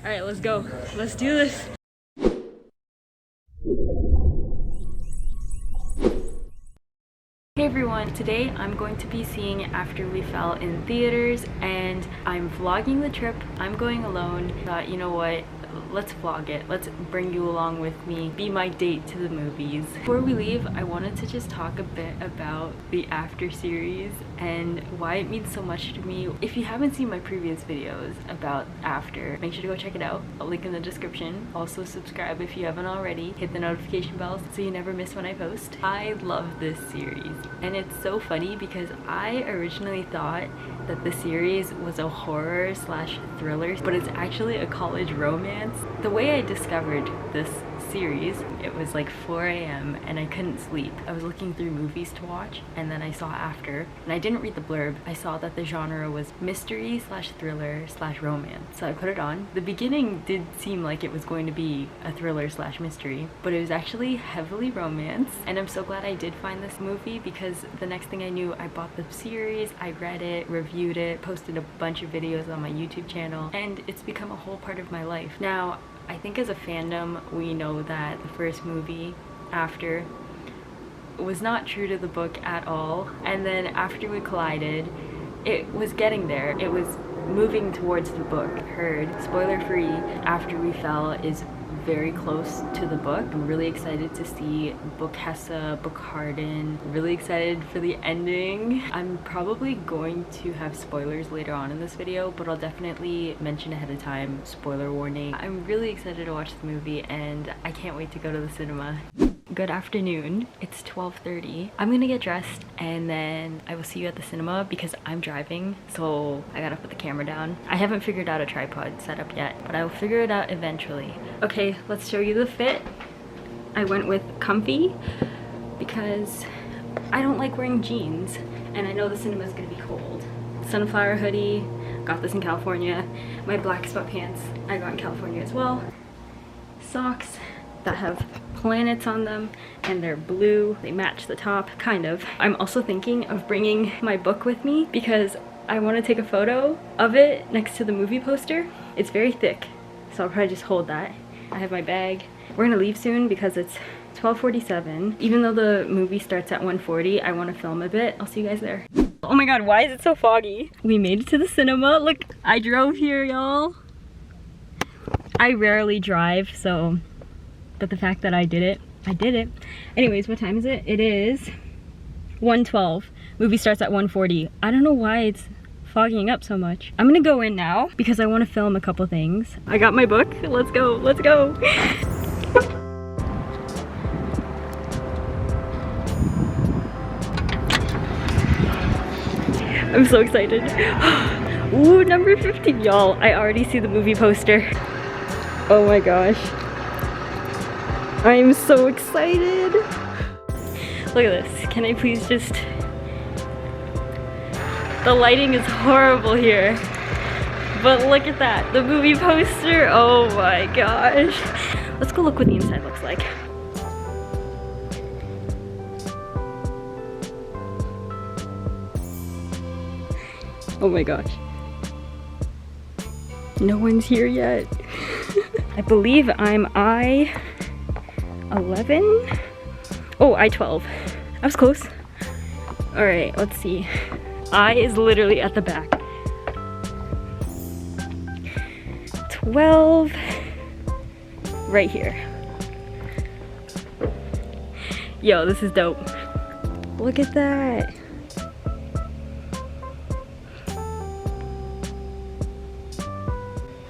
Alright, let's go. Let's do this. Hey everyone, today I'm going to be seeing After We Fell in theaters and I'm vlogging the trip. I'm going alone. Thought, you know what? Let's vlog it. Let's bring you along with me. Be my date to the movies. Before we leave, I wanted to just talk a bit about the After series and why it means so much to me. If you haven't seen my previous videos about After, make sure to go check it out. I'll link in the description. Also subscribe if you haven't already. Hit the notification bell so you never miss when I post. I love this series and it's so funny because I originally thought that the series was a horror slash thriller, but it's actually a college romance. The way I discovered this series, it was like 4 a.m. and I couldn't sleep. I was looking through movies to watch and then I saw After and I didn't read the blurb. I saw that the genre was mystery slash thriller slash romance. So I put it on. The beginning did seem like it was going to be a thriller slash mystery, but it was actually heavily romance. And I'm so glad I did find this movie because the next thing I knew, I bought the series, I read it, reviewed it, posted a bunch of videos on my YouTube channel, and it's become a whole part of my life. Now, I think as a fandom, we know that the first movie, After, was not true to the book at all, and then After We Collided, it was getting there. It was moving towards the book. Heard, spoiler free, After We Fell is very close to the book. I'm really excited to see book Hessa, book Harden. Really excited for the ending. I'm probably going to have spoilers later on in this video, but I'll definitely mention ahead of time, spoiler warning. I'm really excited to watch the movie and I can't wait to go to the cinema. Good afternoon. It's 12:30. I'm gonna get dressed and then I will see you at the cinema because I'm driving, so I gotta put the camera down. I haven't figured out a tripod setup yet, but I will figure it out eventually. Okay, let's show you the fit. I went with comfy because I don't like wearing jeans and I know the cinema is gonna be cold. Sunflower hoodie, got this in California. My black sweatpants I got in California as well. Socks that have planets on them and they're blue. They match the top, kind of. I'm also thinking of bringing my book with me because I want to take a photo of it next to the movie poster. It's very thick, so I'll probably just hold that. I have my bag. We're gonna leave soon because it's 12:47. Even though the movie starts at 1:40, I want to film a bit. I'll see you guys there. Oh my god, why is it so foggy? We made it to the cinema. Look, I drove here, y'all. I rarely drive, so but the fact that I did it, I did it. Anyways, what time is it? It is 1:12. Movie starts at 1:40. I don't know why it's fogging up so much. I'm gonna go in now because I want to film a couple things. I got my book. Let's go. Let's go. I'm so excited. Ooh, number 15, y'all. I already see the movie poster. Oh my gosh. I'm so excited. Look at this. Can I please just... The lighting is horrible here. But look at that. The movie poster. Oh my gosh. Let's go look what the inside looks like. Oh my gosh. No one's here yet. I believe I'm I-11? Oh, I-12. I was close. All right, let's see. I is literally at the back. 12, right here. Yo, this is dope. Look at that.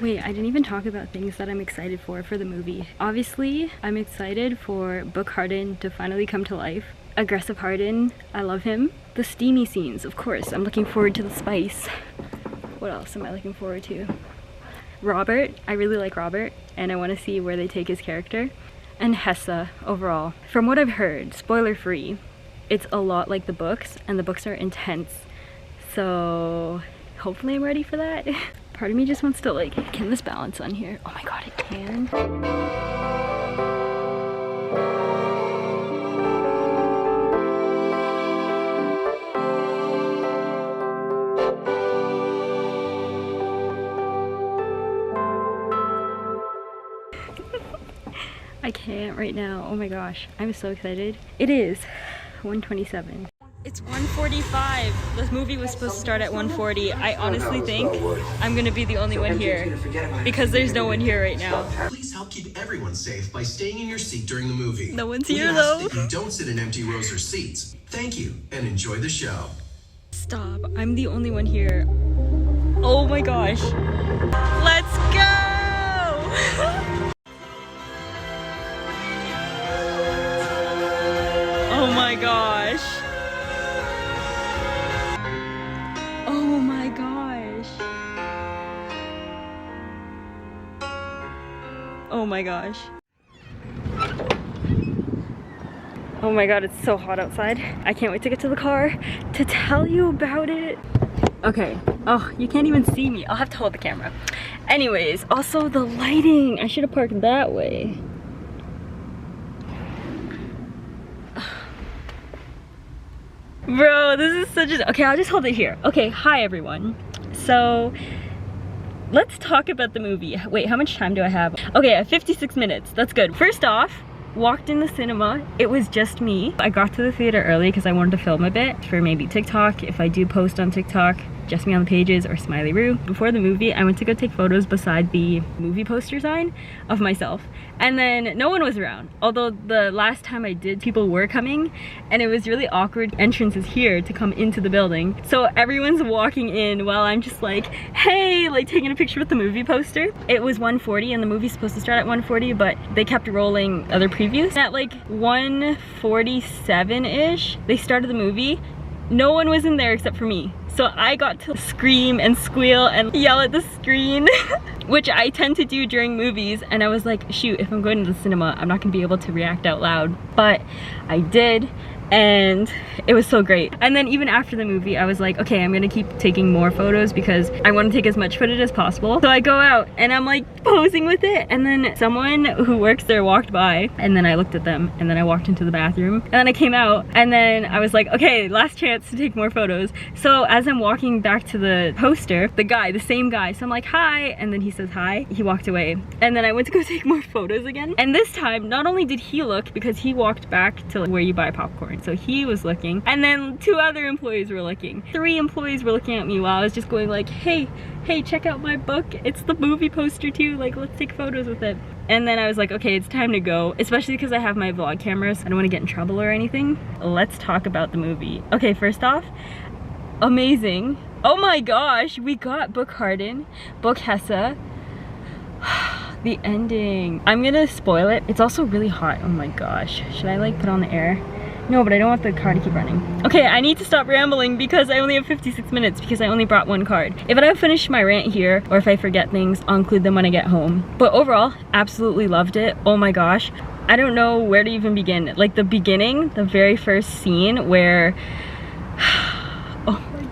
Wait, I didn't even talk about things that I'm excited for the movie. Obviously, I'm excited for Book Harden to finally come to life. Aggressive Harden, I love him. The steamy scenes, of course. I'm looking forward to the spice. What else am I looking forward to? Robert, I really like Robert, and I want to see where they take his character. And Hessa, overall. From what I've heard, spoiler free, it's a lot like the books, and the books are intense. So, hopefully I'm ready for that. Part of me just wants to like, can this balance on here? Oh my god, it can. I can't right now. Oh my gosh, I'm so excited. It is 1:27. It's 1:45. This movie was supposed to start at 1:40. I honestly think I'm gonna be the only one here because there's no one here right now. Please help keep everyone safe by staying in your seat during the movie. No one's here though. That you don't sit in empty rows or seats. Thank you and enjoy the show. Stop, I'm the only one here. Oh my gosh. Let's go! Oh my gosh. Oh my gosh. Oh my gosh. Oh my god, it's so hot outside. I can't wait to get to the car to tell you about it. Okay. Oh, you can't even see me. I'll have to hold the camera. Anyways, also the lighting. I should have parked that way. Bro, this is such a... Okay, I'll just hold it here. Okay, hi everyone. So, let's talk about the movie. Wait, how much time do I have? Okay, I have 56 minutes. That's good. First off, walked in the cinema. It was just me. I got to the theater early because I wanted to film a bit for maybe TikTok. If I do post on TikTok, just me on the pages or Smiley Roo. Before the movie, I went to go take photos beside the movie poster sign of myself. And then no one was around. Although the last time I did, people were coming and it was really awkward. Entrance is here to come into the building. So everyone's walking in while I'm just like, hey, like taking a picture with the movie poster. It was 1:40 and the movie's supposed to start at 1:40, but they kept rolling other previews. At like 1:47-ish, they started the movie. No one was in there except for me. So I got to scream and squeal and yell at the screen, which I tend to do during movies. And I was like, shoot, if I'm going to the cinema, I'm not gonna be able to react out loud. But I did, and it was so great. And then even after the movie, I was like, okay, I'm gonna keep taking more photos because I want to take as much footage as possible. So I go out and I'm like posing with it. And then someone who works there walked by and then I looked at them and then I walked into the bathroom and then I came out and then I was like, okay, last chance to take more photos. So as I'm walking back to the poster, the same guy, so I'm like, hi, and then he says hi, he walked away. And then I went to go take more photos again. And this time, not only did he look, because he walked back to where you buy popcorn, so he was looking, and then 2 other employees were looking. 3 employees were looking at me while I was just going like, hey, check out my book. It's the movie poster too, like let's take photos with it. And then I was like, okay, it's time to go, especially because I have my vlog cameras. I don't want to get in trouble or anything. Let's talk about the movie. Okay, first off, amazing. Oh my gosh, we got Book Harden, Book Hessa. The ending. I'm gonna spoil it. It's also really hot. Oh my gosh. Should I like put on the air? No, but I don't want the car to keep running. Okay, I need to stop rambling because I only have 56 minutes because I only brought 1 card. If I don't finish my rant here or if I forget things, I'll include them when I get home. But overall, absolutely loved it. Oh my gosh. I don't know where to even begin. Like the beginning, the very first scene where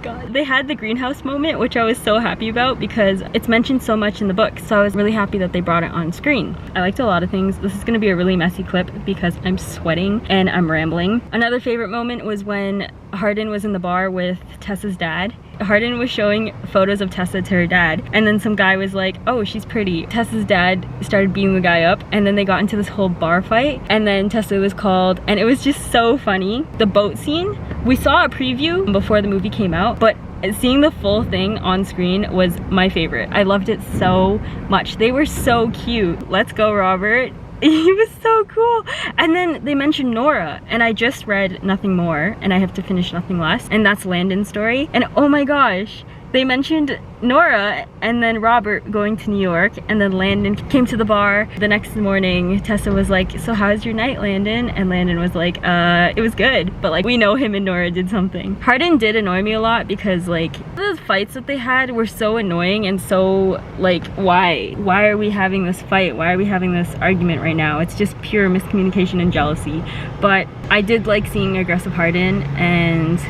God. They had the greenhouse moment, which I was so happy about because it's mentioned so much in the book, so I was really happy that they brought it on screen. I liked a lot of things. This is going to be a really messy clip because I'm sweating and I'm rambling. Another favorite moment was when Harden was in the bar with Tessa's dad. Harden was showing photos of Tessa to her dad, and then some guy was like, oh, she's pretty. Tessa's dad started beating the guy up, and then they got into this whole bar fight, and then Tessa was called, and it was just so funny. The boat scene, we saw a preview before the movie came out, but seeing the full thing on screen was my favorite. I loved it so much. They were so cute. Let's go, Robert. He was so cool. And then they mentioned Nora, and I just read Nothing More, and I have to finish Nothing Less, and that's Landon's story. And oh my gosh, they mentioned Nora and then Robert going to New York, and then Landon came to the bar the next morning. Tessa was like, so how's your night, Landon? And Landon was like, it was good, but like we know him and Nora did something. Harden did annoy me a lot because like the fights that they had were so annoying and so like, why are we having this fight? Why are we having this argument right now? It's just pure miscommunication and jealousy. But I did like seeing aggressive Harden, and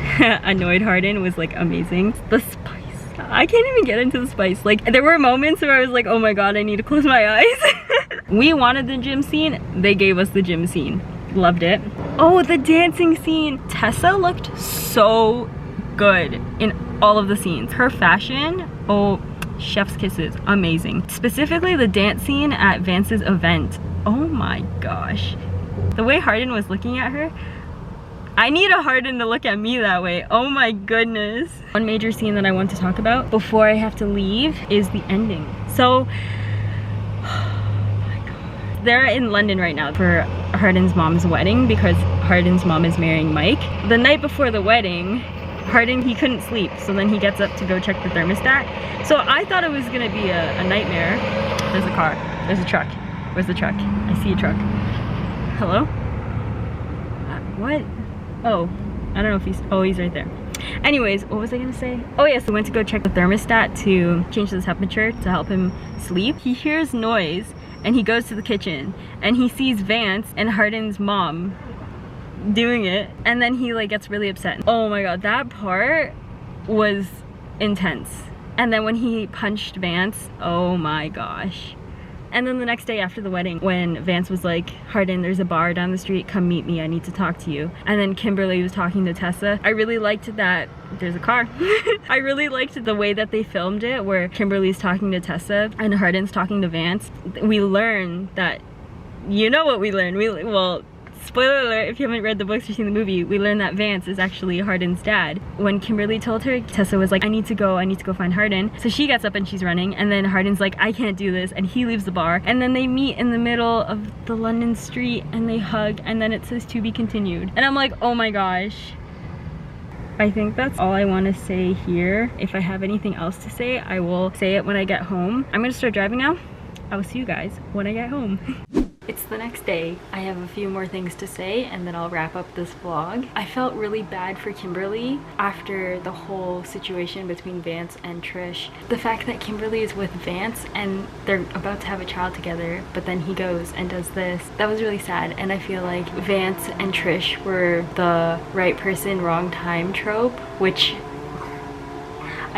annoyed Harden was like amazing. The spice, I can't even get into the spice. Like there were moments where I was like, oh my god, I need to close my eyes. We wanted the gym scene, they gave us the gym scene. Loved it. Oh, the dancing scene. Tessa looked so good in all of the scenes. Her fashion, oh, chef's kisses, amazing. Specifically the dance scene at Vance's event. Oh my gosh. The way Hardin was looking at her, I need a Hardin to look at me that way. Oh my goodness. One major scene that I want to talk about before I have to leave is the ending. So, oh my god. They're in London right now for Hardin's mom's wedding because Hardin's mom is marrying Mike. The night before the wedding, Hardin, he couldn't sleep, so then he gets up to go check the thermostat. So I thought it was gonna be a nightmare. There's a car, there's a truck. Where's the truck? I see a truck. Hello? What? Oh, I don't know if he's right there. Anyways, what was I gonna say? Oh yes, we went to go check the thermostat to change the temperature to help him sleep. He hears noise and he goes to the kitchen and he sees Vance and Hardin's mom doing it, and then he like gets really upset. Oh my god, that part was intense. And then when he punched Vance, oh my gosh. And then the next day after the wedding, when Vance was like, Hardin, there's a bar down the street, come meet me, I need to talk to you. And then Kimberly was talking to Tessa. I really liked that, there's a car. I really liked the way that they filmed it, where Kimberly's talking to Tessa and Hardin's talking to Vance. We learn that, you know what we learned, well, spoiler alert, if you haven't read the books or seen the movie, we learn that Vance is actually Hardin's dad. When Kimberly told her, Tessa was like, I need to go find Hardin. So she gets up and she's running, and then Hardin's like, I can't do this, and he leaves the bar. And then they meet in the middle of the London street and they hug, and then it says to be continued. And I'm like, oh my gosh. I think that's all I want to say here. If I have anything else to say, I will say it when I get home. I'm gonna start driving now. I will see you guys when I get home. It's the next day. I have a few more things to say and then I'll wrap up this vlog. I felt really bad for Kimberly after the whole situation between Vance and Trish. The fact that Kimberly is with Vance and they're about to have a child together, but then he goes and does this, that was really sad. And I feel like Vance and Trish were the right person, wrong time trope, which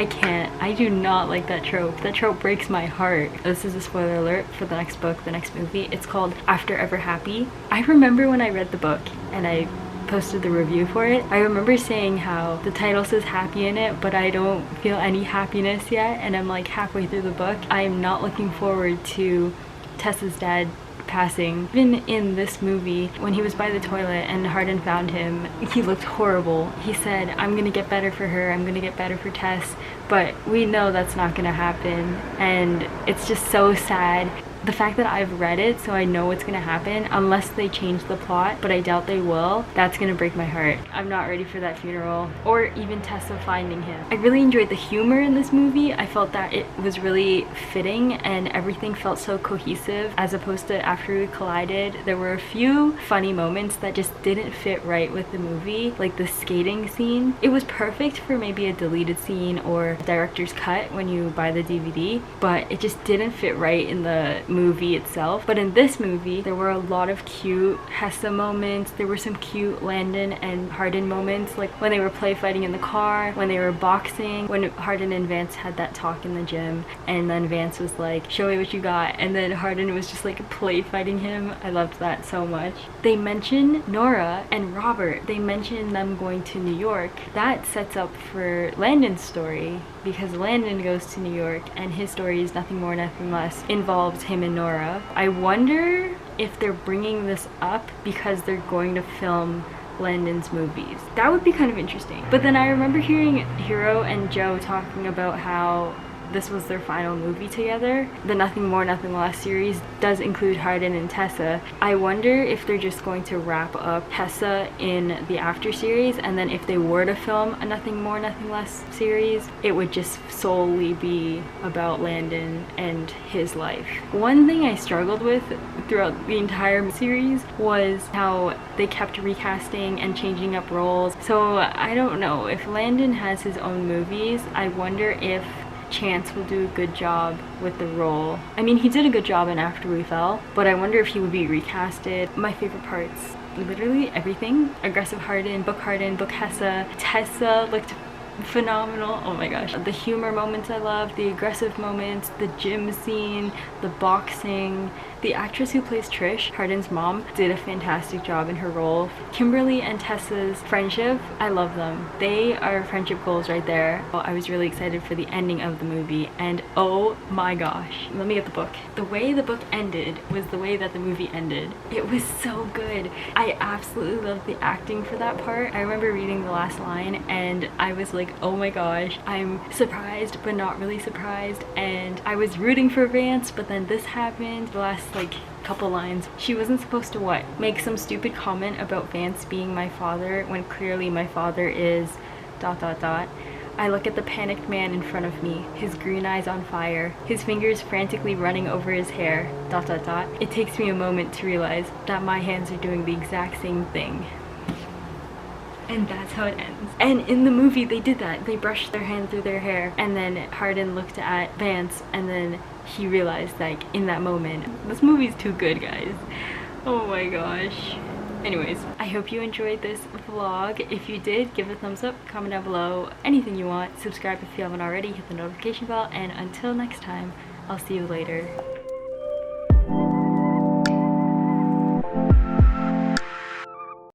I do not like that trope. That trope breaks my heart. This is a spoiler alert for the next book, the next movie. It's called After Ever Happy. I remember when I read the book and I posted the review for it, I remember saying how the title says happy in it, but I don't feel any happiness yet, and I'm like halfway through the book. I am not looking forward to Tessa's dad passing. Even in this movie, when he was by the toilet and Hardin found him, he looked horrible. He said, I'm gonna get better for her, I'm gonna get better for Tess, but we know that's not gonna happen, and it's just so sad. The fact that I've read it, so I know what's gonna happen, unless they change the plot, but I doubt they will, that's gonna break my heart. I'm not ready for that funeral, or even Tessa finding him. I really enjoyed the humor in this movie. I felt that it was really fitting and everything felt so cohesive, as opposed to After We Collided. There were a few funny moments that just didn't fit right with the movie, like the skating scene. It was perfect for maybe a deleted scene or director's cut when you buy the DVD, but it just didn't fit right in the movie itself. But in this movie, there were a lot of cute Hessa moments. There were some cute Landon and Hardin moments, like when they were play fighting in the car, when they were boxing, when Hardin and Vance had that talk in the gym, and then Vance was like, show me what you got, and then Hardin was just like play fighting him. I loved that so much. They mention Nora and Robert. They mention them going to New York. That sets up for Landon's story, because Landon goes to New York and his story is nothing more, nothing less, involves him and Nora. I wonder if they're bringing this up because they're going to film Landon's movies. That would be kind of interesting. But then I remember hearing Hiro and Joe talking about how this was their final movie together. The Nothing More, Nothing Less series does include Hardin and Tessa. I wonder if they're just going to wrap up Tessa in the After series, and then if they were to film a Nothing More, Nothing Less series, it would just solely be about Landon and his life. One thing I struggled with throughout the entire series was how they kept recasting and changing up roles. So I don't know, if Landon has his own movies, I wonder if Chance will do a good job with the role. I mean, he did a good job in After We Fell, but I wonder if he would be recasted. My favorite parts, literally everything. Aggressive Hardin, Book Hessa. Tessa looked phenomenal. Oh my gosh. The humor moments I love, the aggressive moments, the gym scene, the boxing. The actress who plays Trish, Hardin's mom, did a fantastic job in her role. Kimberly and Tessa's friendship, I love them. They are friendship goals right there. I was really excited for the ending of the movie, and oh my gosh. Let me get the book. The way the book ended was the way that the movie ended. It was so good. I absolutely loved the acting for that part. I remember reading the last line and I was like, oh my gosh, I'm surprised but not really surprised, and I was rooting for Vance, but then this happened. The last like couple lines, she wasn't supposed to what? Make some stupid comment about Vance being my father when clearly my father is ... I look at the panicked man in front of me, his green eyes on fire, his fingers frantically running over his hair ... It takes me a moment to realize that my hands are doing the exact same thing. And that's how it ends. And in the movie they did that. They brushed their hand through their hair, and then Hardin looked at Vance, and then he realized, like, in that moment, this movie's too good, guys. Oh my gosh. Anyways, I hope you enjoyed this vlog. If you did, give it a thumbs up, comment down below, anything you want. Subscribe if you haven't already, hit the notification bell, and until next time, I'll see you later.